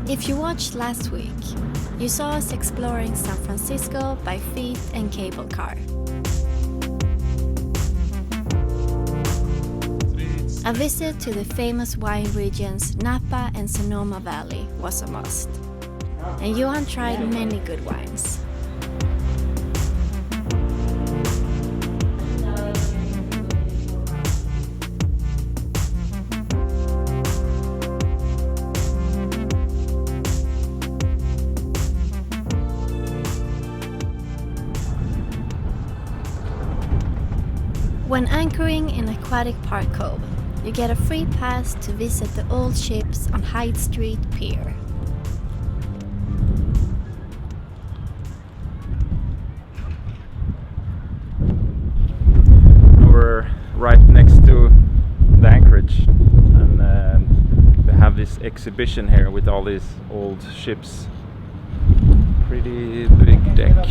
If you watched last week, you saw us exploring San Francisco by feet and cable car. A visit to the famous wine regions Napa and Sonoma Valley was a must, and Johan tried many good wines. When anchoring in Aquatic Park Cove, you get a free pass to visit the old ships on Hyde Street Pier. We're right next to the anchorage, and they have this exhibition here with all these old ships. Pretty big deck,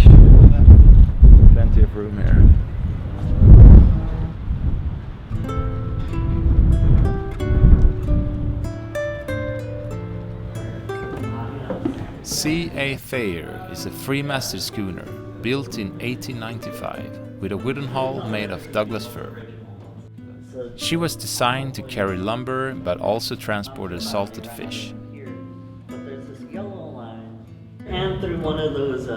plenty of room here. C.A. Thayer is a three-masted schooner built in 1895 with a wooden hull made of Douglas fir. She was designed to carry lumber but also transported salted fish. But there's this yellow line and through one of those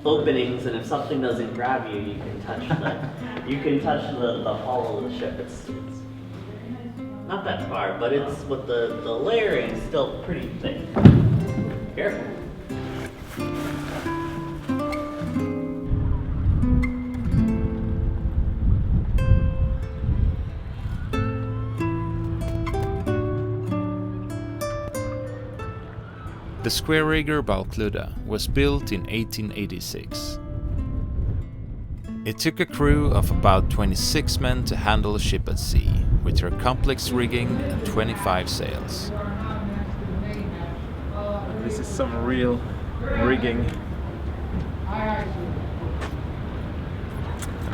openings, and if something doesn't grab you, you can touch the hull of the ship. It's not that far, but it's with the layering still pretty thick. Careful. The square rigger Balclutha was built in 1886. It took a crew of about 26 men to handle a ship at sea, with her complex rigging and 25 sails. This is some real rigging.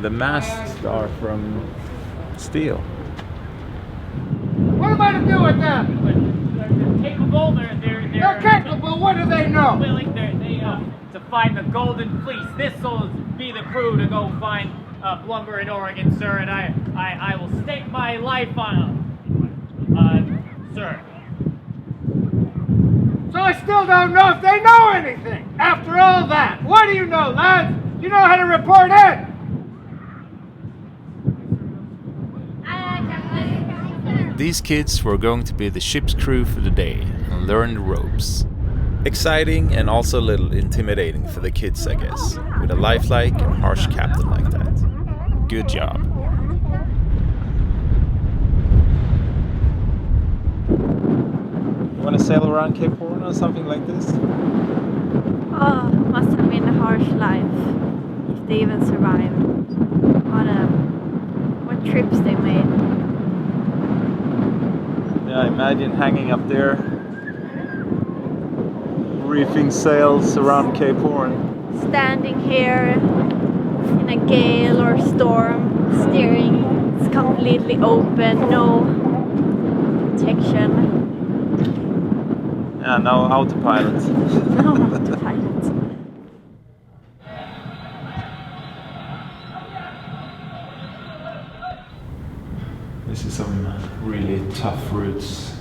The masts are from steel. What am I to do with them? They're capable. They're capable. What do they know? Willing. They to find the golden fleece. This will be the crew to go find lumber in Oregon, sir. And I will stake my life on sir. So I still don't know if they know anything. After all that, what do you know, lads? Do you know how to report in? These kids were going to be the ship's crew for the day and learn the ropes. Exciting and also a little intimidating for the kids, I guess, with a lifelike and harsh captain like that. Good job. You want to sail around Cape Horn or something like this? Oh, must have been a harsh life, if they even survived. What trips they made. Yeah, imagine hanging up there, reefing sails around Cape Horn. Standing here in a gale or storm, steering, it's completely open, no protection. Yeah, no autopilot. No autopilot. This is some really tough routes,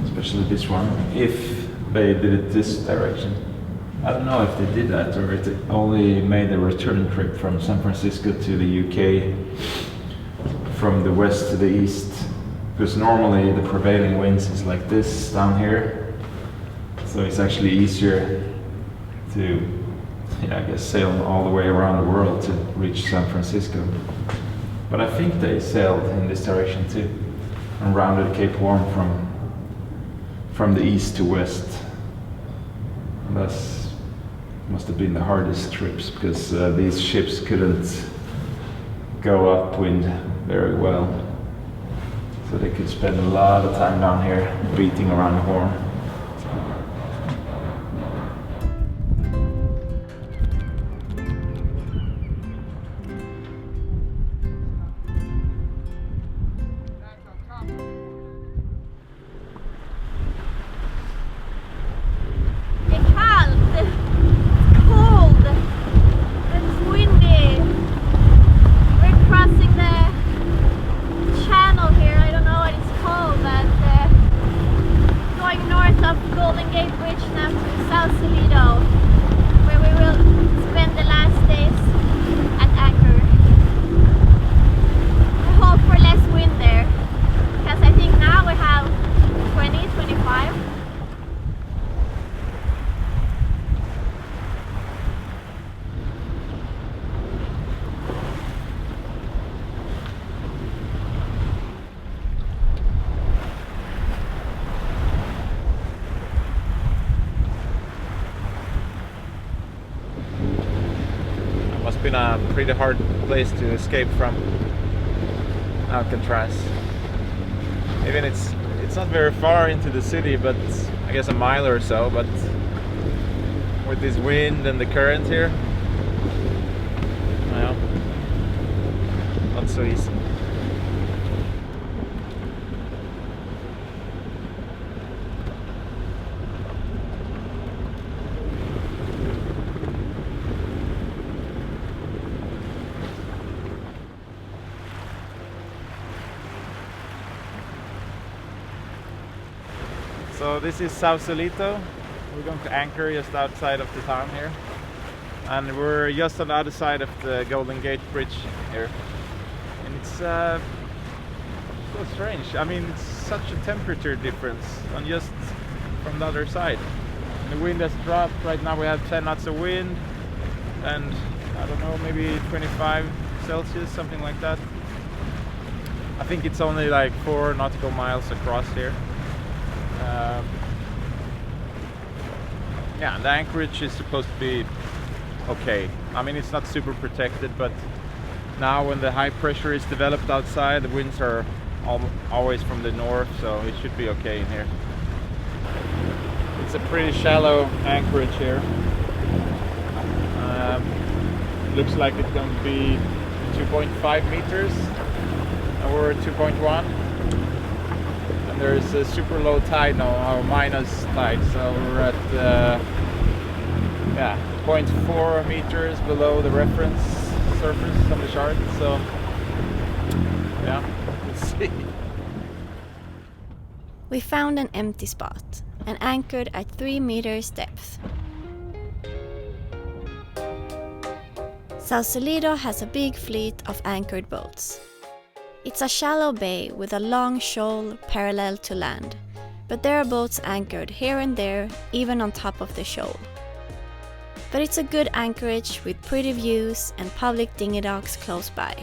especially this one, if they did it this direction. I don't know if they did that or if they only made a return trip from San Francisco to the UK from the west to the east, because normally the prevailing winds is like this down here, so it's actually easier to, I guess, sail all the way around the world to reach San Francisco. But I think they sailed in this direction too, and rounded Cape Horn from the east to west. And that's must have been the hardest trips, because these ships couldn't go upwind very well, so they could spend a lot of time down here beating around the horn. Gate Bridge now to Sausalito, where we will spend the last days at anchor. I hope for less wind there, because I think now we have 20, 25. Must have been a pretty hard place to escape from Alcatraz. Even it's not very far into the city, but I guess a mile or so, but with this wind and the current here, well, not so easy. So this is Sausalito. We're going to anchor just outside of the town here. And we're just on the other side of the Golden Gate Bridge here. And it's so strange. I mean, it's such a temperature difference on just from the other side. And the wind has dropped. Right now we have 10 knots of wind. And I don't know, maybe 25 Celsius, something like that. I think it's only like 4 nautical miles across here. Yeah, the anchorage is supposed to be okay. I mean, it's not super protected, but now when the high pressure is developed outside, the winds are always from the north, so it should be okay in here. It's a pretty shallow anchorage here. Looks like it's going to be 2.5 meters, and we're at 2.1. There's a super low tide now, or minus tide, so we're at 0.4 meters below the reference surface on the chart. So yeah, let's see. We found an empty spot and anchored at 3 meters depth. Sausalito has a big fleet of anchored boats. It's a shallow bay with a long shoal parallel to land, but there are boats anchored here and there, even on top of the shoal. But it's a good anchorage with pretty views and public dinghy docks close by.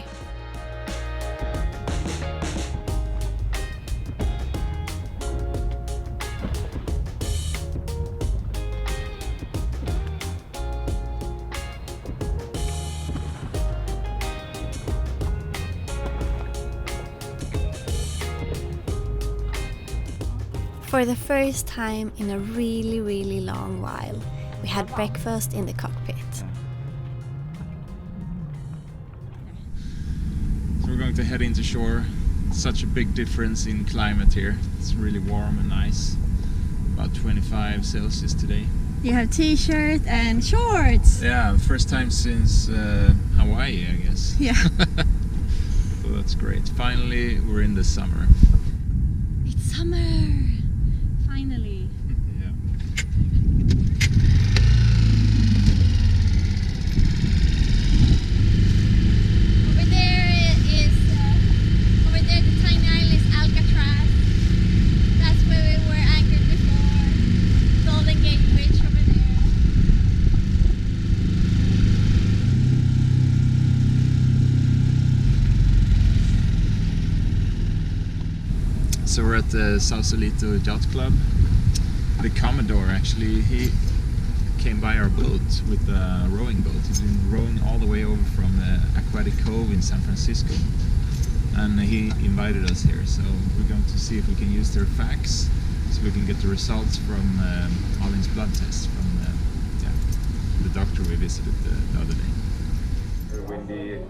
For the first time in a really long while, we had breakfast in the cockpit. So we're going to head into shore. Such a big difference in climate here. It's really warm and nice. About 25 Celsius today. You have t-shirt and shorts! Yeah, first time since Hawaii, I guess. Yeah. So that's great. Finally, we're in the summer. It's summer! Finally. Yeah. Over there the tiny island is Alcatraz. That's where we were anchored before. Golden Gate Bridge over there. So we're at the Sausalito Yacht Club. The Commodore actually, he came by our boat with a rowing boat. He's been rowing all the way over from Aquatic Cove in San Francisco. And he invited us here, so we're going to see if we can use their fax, so we can get the results from Alin's blood test from the doctor we visited the other day. Very windy,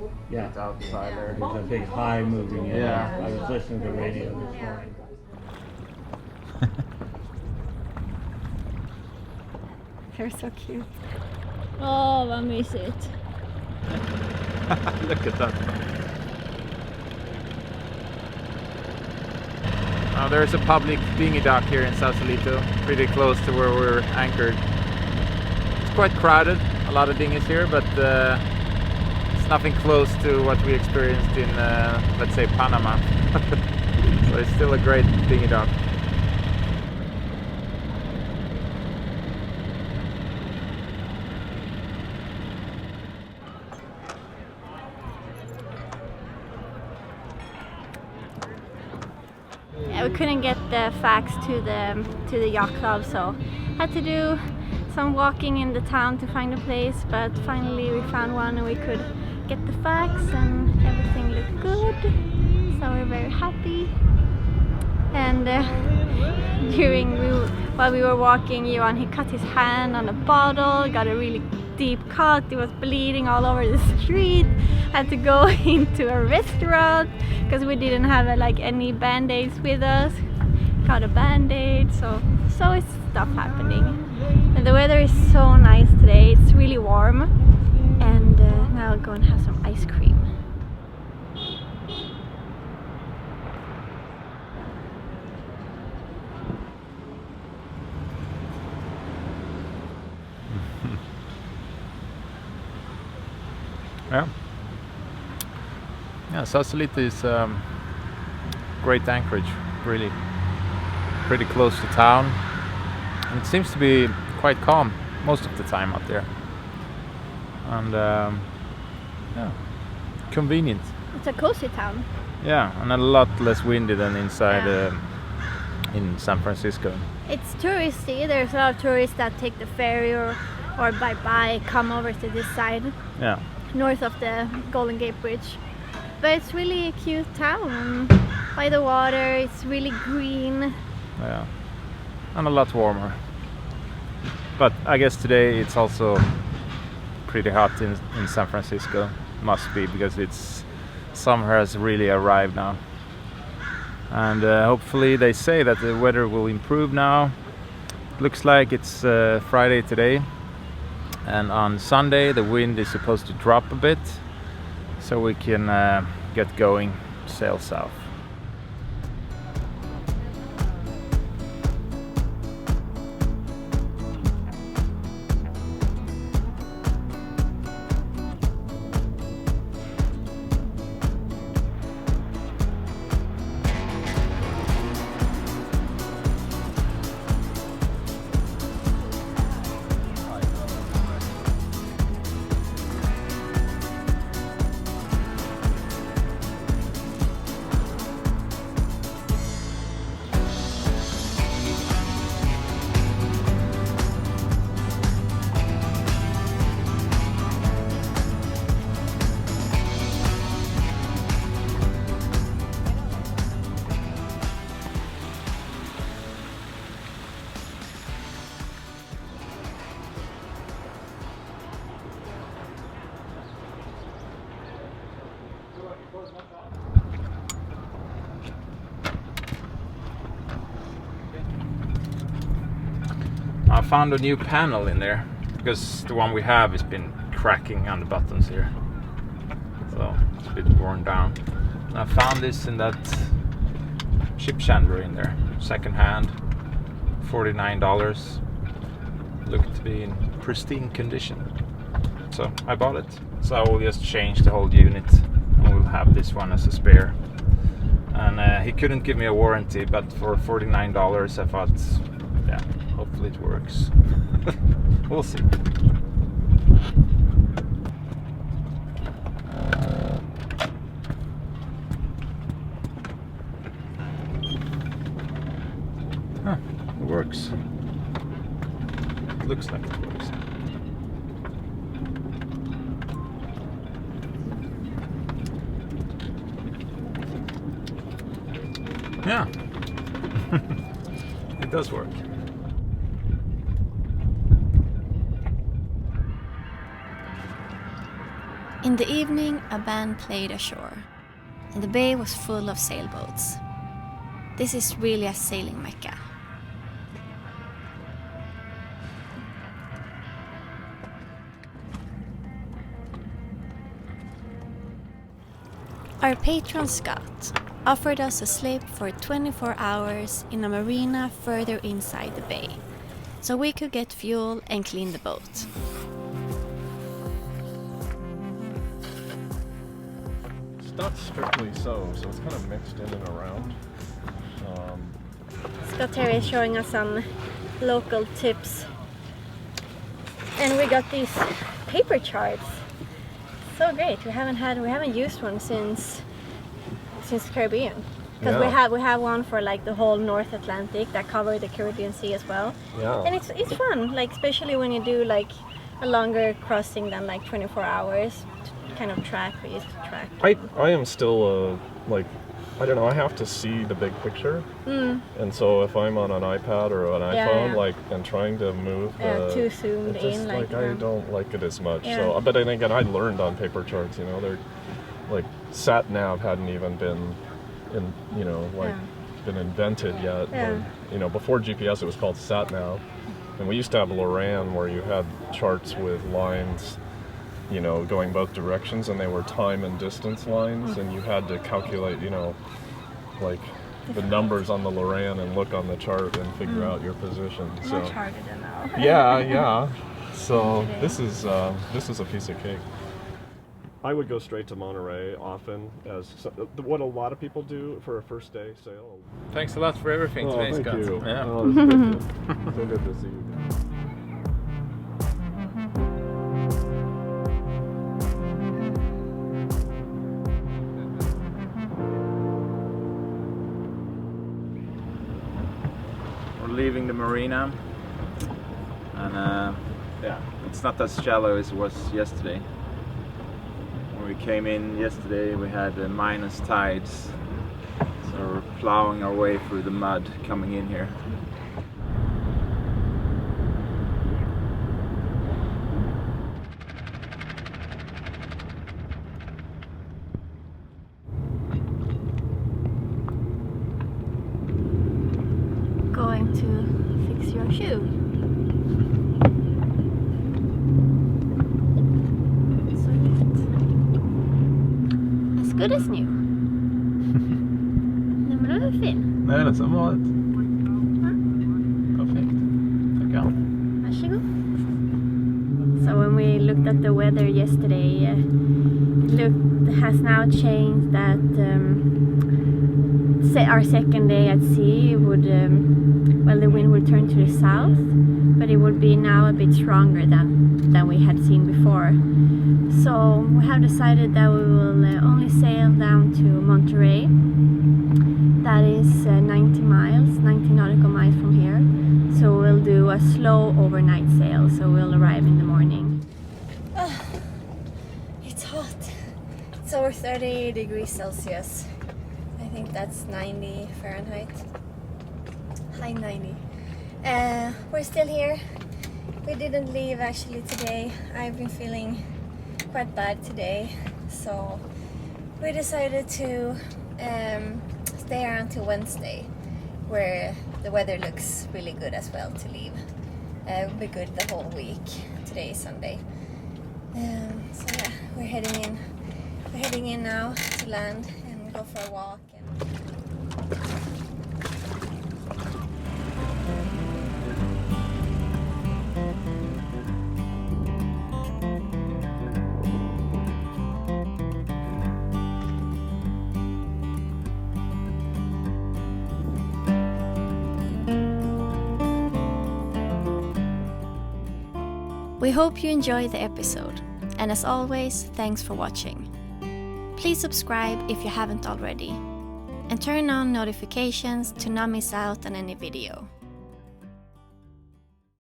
outside there. There's a big high moving in. Yeah. I was listening to the radio this morning. They're so cute. Oh, vad mysigt. Look at that. There's a public dinghy dock here in Sausalito, pretty close to where we're anchored. It's quite crowded, a lot of dinghies here, but it's nothing close to what we experienced in, let's say, Panama. So it's still a great dinghy dock. We couldn't get the fax to the yacht club, so had to do some walking in the town to find a place, but finally we found one and we could get the fax and everything looked good, so we're very happy. And while we were walking, Julyan, he cut his hand on a bottle, got a really deep cut, it was bleeding all over the street, had to go into a restaurant because we didn't have any band-aids with us, got a band-aid, so it's stuff happening. And the weather is so nice today, it's really warm, and now I'll go and have some ice cream. Yeah, Sausalito is great anchorage, really pretty close to town. And it seems to be quite calm most of the time out there. And yeah, convenient. It's a cozy town. Yeah, and a lot less windy than inside in San Francisco. It's touristy, there's a lot of tourists that take the ferry or by bike, come over to this side. Yeah. North of the Golden Gate Bridge. But it's really a cute town. By the water, it's really green. Yeah. And a lot warmer. But I guess today it's also pretty hot in San Francisco. Must be, because summer has really arrived now. And hopefully they say that the weather will improve now. Looks like it's Friday today. And on Sunday the wind is supposed to drop a bit, so we can get going, sail south. I found a new panel in there, because the one we have has been cracking on the buttons here, so it's a bit worn down. And I found this in that ship chandler in there, second hand, $49. Looked to be in pristine condition, so I bought it. So I will just change the whole unit and we'll have this one as a spare. And he couldn't give me a warranty, but for $49 I thought, yeah, hopefully it works. We'll see. Huh, it works. It looks like it works. Yeah, it does work. In the evening, a band played ashore, and the bay was full of sailboats. This is really a sailing mecca. Our patron Scott offered us a slip for 24 hours in a marina further inside the bay, so we could get fuel and clean the boat. It's not strictly so it's kind of mixed in and around. Scott here is showing us some local tips, and we got these paper charts. So great! We haven't used one since the Caribbean, because we have one for like the whole North Atlantic that covered the Caribbean Sea as well. Yeah. And it's fun, like especially when you do like a longer crossing than like 24 hours to kind of track what you used to track. I am still like, I don't know, I have to see the big picture. And so if I'm on an iPad or an iPhone, like, and trying to move too zoomed just, in, like I don't like it as much. So, but then again, I learned on paper charts, you know, they're like sat nav hadn't even been been invented yet. Or, you know, before GPS it was called sat nav, and we used to have Loran where you had charts with lines, you know, going both directions, and they were time and distance lines, and you had to calculate, you know, like the numbers on the Loran and look on the chart and figure out your position. So Much harder than now. yeah. So this is a piece of cake. I would go straight to Monterey often, as what a lot of people do for a first day sail. Thanks a lot for everything today, thank Scott. you. Yeah. Oh, it's good. So good to see you guys. We're leaving the marina, and it's not as shallow as it was yesterday. When we came in yesterday, we had minus tides, so we're plowing our way through the mud coming in here. Going to fix your shoe. Good as new. Nej, men den är fin. Nej, det är som vanligt. Perfekt. Tackar. Varsågod. So when we looked at the weather yesterday, it has now changed that our second day at sea would, the wind would turn to the south, but it would be now a bit stronger than we had seen before. So we have decided that we will only sail down to Monterey. That is 90 nautical miles from here. So we'll do a slow overnight sail, so we'll arrive in the morning. It's hot. It's over 30 degrees Celsius. I think that's 90 Fahrenheit. High 90. We're still here. We didn't leave actually today. I've been feeling quite bad today, so we decided to stay around till Wednesday, where the weather looks really good as well to leave. It'll be good the whole week. Today is Sunday. So yeah, we're heading in now to land and go for a walk. We hope you enjoyed the episode, and as always, thanks for watching. Please subscribe if you haven't already, and turn on notifications to not miss out on any video.